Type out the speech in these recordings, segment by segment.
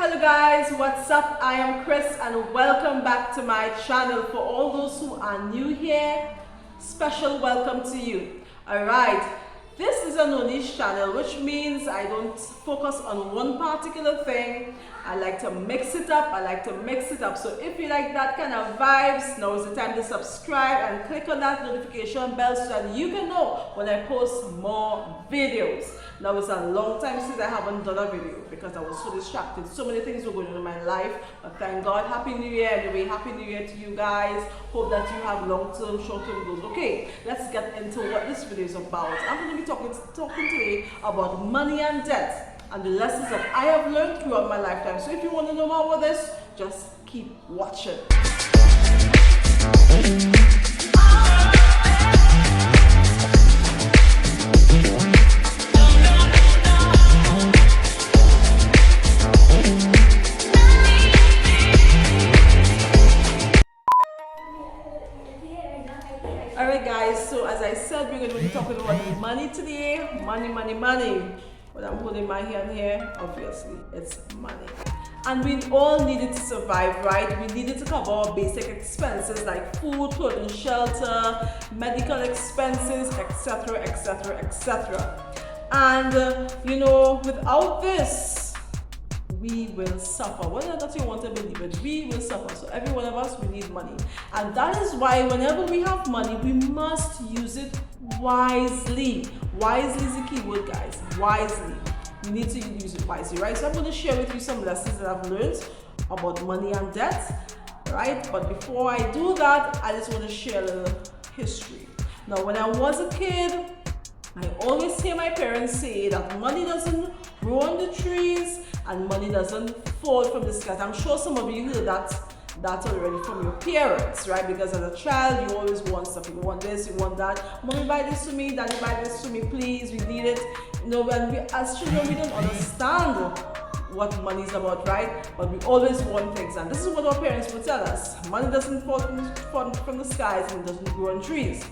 Hello guys, what's up? I am Chris and welcome back to my channel. For all those who are new here, special welcome to you. Alright, this is a no niche channel, which means I don't focus on one particular thing. I like to mix it up. So if you like that kind of vibes, now is the time to subscribe and click on that notification bell so that you can know when I post more videos. Now it's a long time since I haven't done a video because I was so distracted. So many things were going on in my life, but thank God. Happy New Year anyway. Happy New Year to you guys. Hope that you have long-term, short-term goals. Okay, let's get into what this video is about. I'm going to be talking today about money and debt and the lessons that I have learned throughout my lifetime. So if you want to know more about this, just keep watching. Alright guys, so as I said, we're going to be talking about money today. Money. What I'm holding in my hand here, obviously, it's money. And we all need it to survive, right? We need it to cover our basic expenses like food, clothing, shelter, medical expenses, etc. And without this, we will suffer. Whether or not you want to believe it, we will suffer. So every one of us, we need money. And that is why whenever we have money, we must use it wisely. Wisely is the key word, guys. Wisely. We need to use it wisely, right? So I'm going to share with you some lessons that I've learned about money and debt, right? But before I do that, I just want to share a little history. Now, when I was a kid, I always hear my parents say that money doesn't grow on the trees and money doesn't fall from the sky. I'm sure some of you heard that already from your parents, right? Because as a child, you always want stuff. You want this, you want that. Mommy, buy this to me. Daddy, buy this to me, please. We need it. When we as children, we don't understand what money is about, right? But we always want things. And this is what our parents would tell us. Money doesn't fall from the skies and it doesn't grow on trees,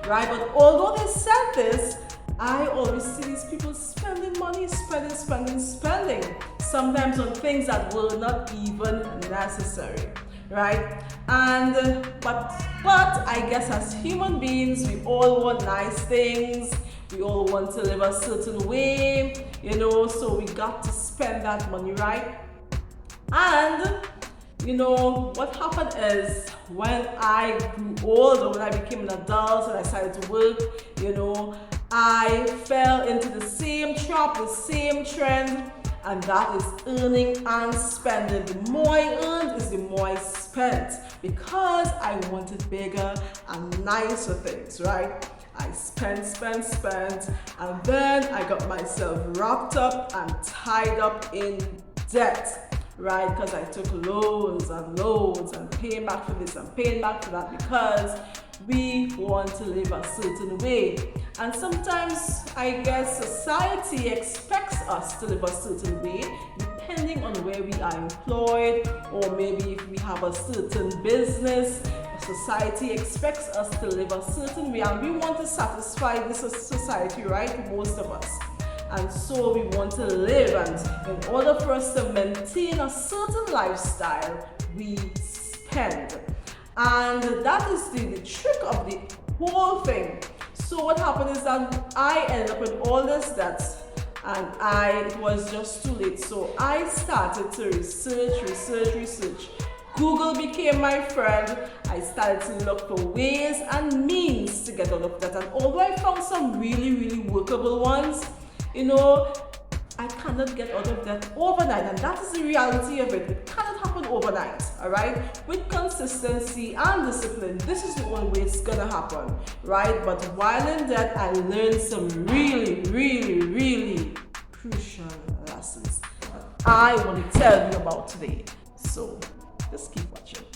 right? But although they said this, I always see these people spending money, spending. Sometimes on things that were not even necessary. Right? And but I guess as human beings, we all want nice things. We all want to live a certain way, so we got to spend that money, right? And what happened is when I grew older, when I became an adult and I started to work, I fell into the same trap, the same trend. And that is earning and spending. The more I earned is the more I spent because I wanted bigger and nicer things, right? I spent, and then I got myself wrapped up and tied up in debt, right? Because I took loans and paying back for this and paying back for that because we want to live a certain way. And sometimes I guess society expects us to live a certain way depending on where we are employed, or maybe if we have a certain business, society expects us to live a certain way and we want to satisfy this society, right? Most of us. And so we want to live, and in order for us to maintain a certain lifestyle, we spend. And that is the trick of the whole thing. So what happened is that I ended up with all this debt and it was just too late. So I started to research. Google became my friend. I started to look for ways and means to get out of debt. And although I found some really workable ones, I cannot get out of debt overnight, and that is the reality of it. It cannot happen overnight, all right? With consistency and discipline, this is the only way it's gonna happen, right? But while in debt, I learned some really crucial lessons that I want to tell you about today. So just keep watching.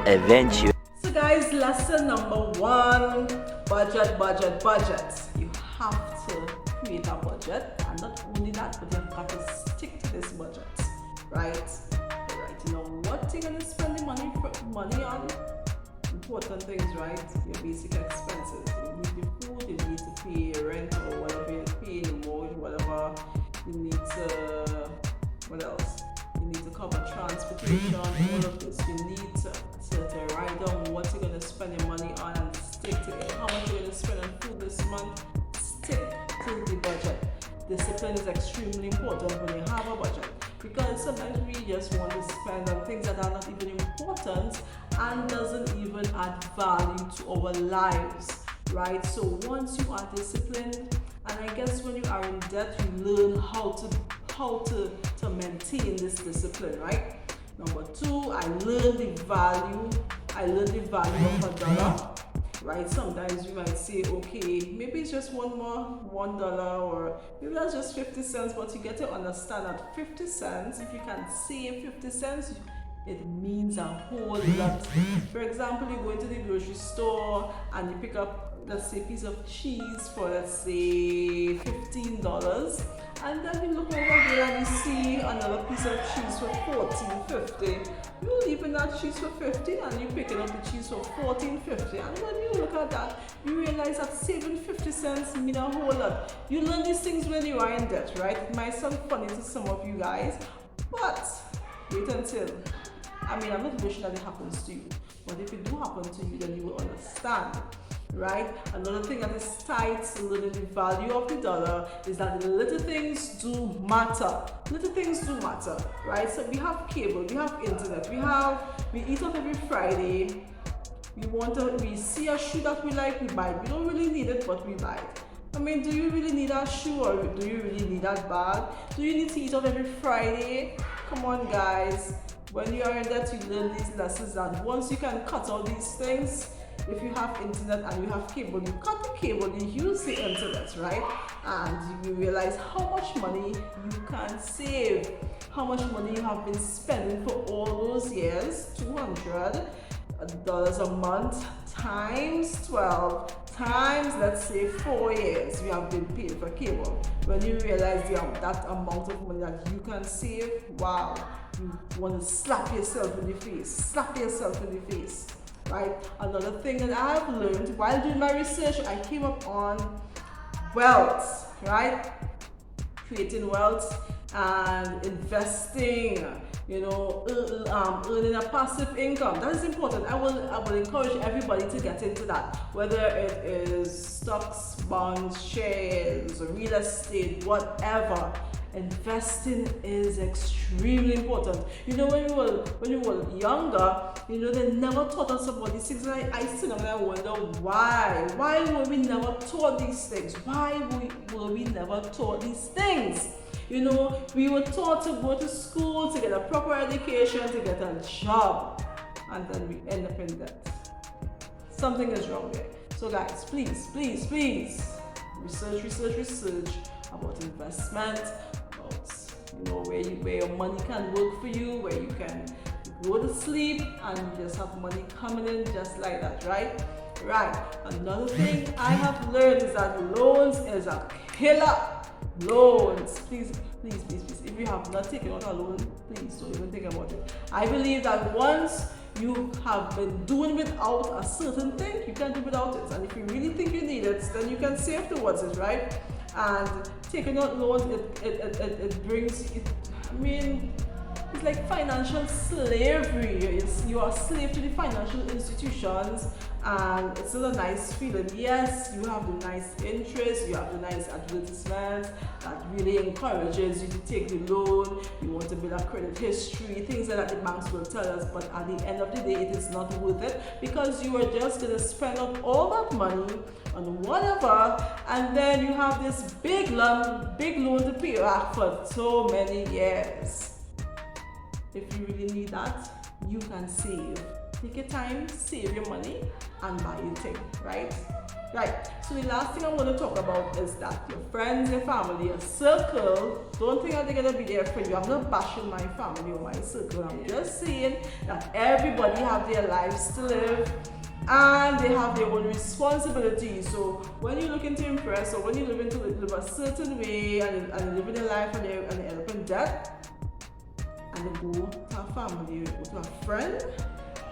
Eventually. So guys, lesson number 1, budget. You have to create a budget, and not only that, but you've got to stick to this budget, right? What you're gonna spend the money on? Important things, right? Your basic expenses. You need the food, you need to pay rent or whatever you're paying, mortgage, whatever. You need to, what else? inflation, all of this, you need to write down what you're going to spend your money on and stick to it. How much you're going to spend on food this month, stick to the budget. Discipline is extremely important when you have a budget, because sometimes we just want to spend on things that are not even important and doesn't even add value to our lives, right? So once you are disciplined, and I guess when you are in debt, you learn how to maintain this discipline, right? Number two, I learned the value of a dollar. Right, sometimes you might say, okay, maybe it's just $1, or maybe that's just 50 cents, but you get to understand that 50 cents, if you can save 50 cents, it means a whole lot. For example, you go into the grocery store and you pick up, let's say, a piece of cheese for, let's say, $15, and then you look over there and you see another piece of cheese for $14.50. You leaving that cheese for $50 and you picking up the cheese for $14.50, and when you look at that, you realize that saving 50 cents mean a whole lot. You learn these things when you are in debt, right? It might sound funny to some of you guys, but wait until, I'm not wishing that it happens to you, but if it do happen to you, then you will understand. Right? Another thing that is tied to learning the value of the dollar is that the little things do matter. Little things do matter, right? So we have cable, we have internet, we eat out every Friday. We see a shoe that we like, we buy it. We don't really need it, but we buy it. Do you really need that shoe, or do you really need that bag? Do you need to eat out every Friday? Come on, guys. When you are in debt, you learn these lessons, that once you can cut all these things, if you have internet and you have cable, you cut the cable, you use the internet, right? And you realize how much money you can save, how much money you have been spending for all those years. $200 a month times 12 times, let's say, 4 years you have been paid for cable. When you realize that amount of money that you can save, wow, you want to slap yourself in the face. Right? Another thing that I've learned while doing my research, I came up on wealth, right? Creating wealth and investing, earning a passive income. That is important. I will encourage everybody to get into that, whether it is stocks, bonds, shares, real estate, whatever. Investing is extremely important. When we were younger, they never taught us about these things. And I sit down and I wonder why were we never taught these things? Why were we never taught these things? We were taught to go to school, to get a proper education, to get a job, and then we end up in debt. Something is wrong there. So guys, please, research about investment, about where your money can work for you, where you can go to sleep and just have money coming in just like that, right? Right. Another thing I have learned is that loans is a killer. Loans, please. If you have not taken out a loan, please don't even think about it. I believe that once you have been doing without a certain thing, you can do without it. And if you really think you need it, then you can save towards it, right? And taking out loans, it brings it. It's like financial slavery. You are a slave to the financial institutions, and it's not a nice feeling. Yes, you have the nice interest, you have the nice advertisement that really encourages you to take the loan. You want to build a credit history, things like that the banks will tell us, but at the end of the day, it is not worth it, because you are just going to spend out all that money on whatever, and then you have this big loan to pay back for so many years. If you really need that, you can save. Take your time, save your money, and buy your thing, right? Right. So the last thing I'm going to talk about is that your friends, your family, your circle, don't think that they're going to be there for you. I'm not bashing my family or my circle. I'm just saying that everybody have their lives to live, and they have their own responsibilities. So when you're looking to impress, or when you're looking to live a certain way and living a life and you end up in debt, and you go to a family, you go to a friend,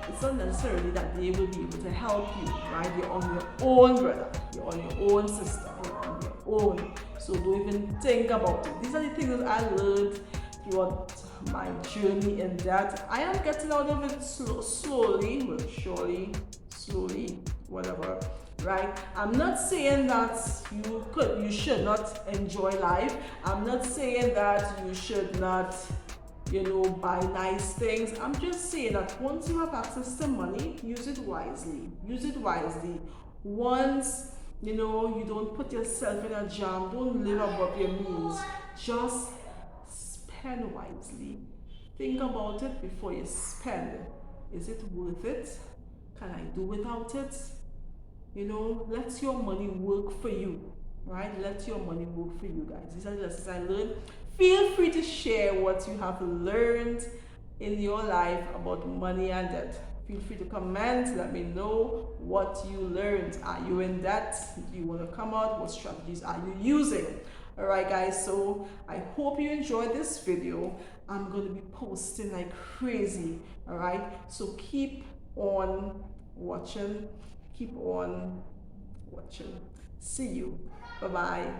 it's not necessarily that they will be able to help you, right? You're on your own, brother. You're on your own, sister. You're on your own. So don't even think about it. These are the things that I learned throughout my journey in that. I am getting out of it slowly, well, surely, slowly, whatever, right? I'm not saying that you should not enjoy life. I'm not saying that you should not, buy nice things. I'm just saying that once you have access to money, use it wisely. Use it wisely. Once you don't put yourself in a jam, don't live above your means. Just spend wisely. Think about it before you spend. Is it worth it? Can I do without it? Let your money work for you, right? Let your money work for you, guys. These are the lessons I learned. Feel free to share what you have learned in your life about money and debt. Feel free to comment. Let me know what you learned. Are you in debt? Do you want to come out? What strategies are you using? All right, guys. So I hope you enjoyed this video. I'm going to be posting like crazy. All right. So keep on watching. Keep on watching. See you. Bye bye.